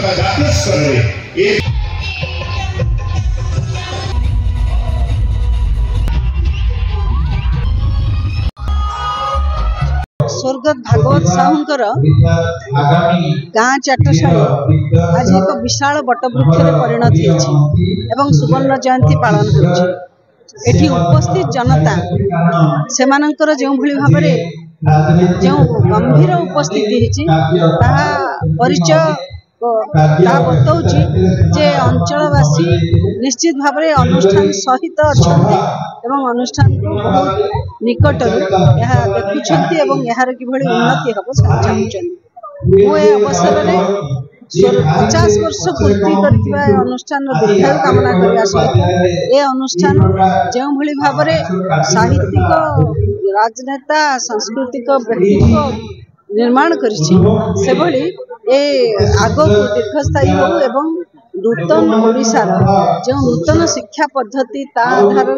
तथा जातीय स्तर में स्वर्गत भागवत साहूंकर गाँ चाटशाड़ी आज एक विशाल बटवृक्ष परिणत हो सुवर्ण जयंती पालन होठी उपस्थित जनता से जो भाव जो गंभीर उपस्थिति परिचय बताऊँ जे अंचलवासी निश्चित भाव अनुष्ठान सहित अच्छा अनुष्ठान को बहुत निकट देखुं यार कि उन्नति हम चाहते अवसर में 50 वर्ष पूर्ति कर अनुष्ठान दीर्घायु कामना करने सहित ये अनुष्ठान जो भाव साहित्यिक राजनेता सांस्कृतिक व्यक्तित्व निर्माण कर आगो दीर्घस्थायी हो एवं नूतन ओडिशार जो नूतन शिक्षा पद्धति आधार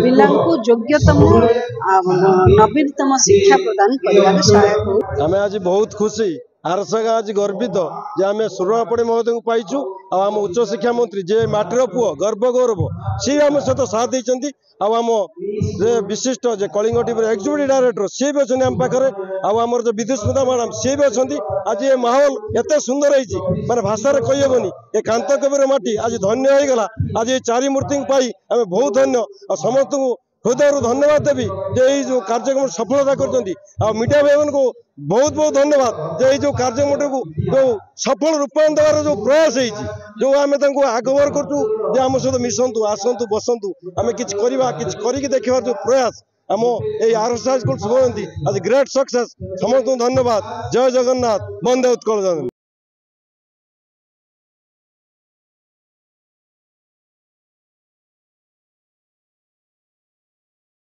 पिला योग्यतम नवीनतम शिक्षा प्रदान कर सहायक हो। आम आज बहुत खुशी आरसगा आज गर्वित जे आम सुरमापड़ी महोदय को पाइचु आम उच्च शिक्षा मंत्री जे माटीर पुओ गर्व गौरव सी आम सहित साथ देती आम विशिष्ट जे कलिंग टीवी एक्जिक्यूटिव डायरेक्टर सी भी अच्छे आम पाखे आमर जो विद्युस्मिता मैडम सी भी अच्छा आज ये माहौल एत सुंदर है भाषा कहीहबनी ये कांत कविर माटी आज धन्य हो गला। आज ये 4 मूर्ति पाई आम बहुत धन्य समस्त हृदय धन्यवाद देवी जे जो कार्यक्रम सफलता कर मीडिया भाई को बहुत बहुत धन्यवाद जे जो कार्यक्रम को जो सफल रूपायन देवार जो प्रयास है जो आम आगमन करूँ आम सहित मिसतु आसतु बसतु आम कि देखा जो प्रयास आम ये आरएस हाई स्कूल शुभ जयंती आज ग्रेट सक्सेस समस्त धन्यवाद। जय जगन्नाथ। वंदे उत्कल जननी।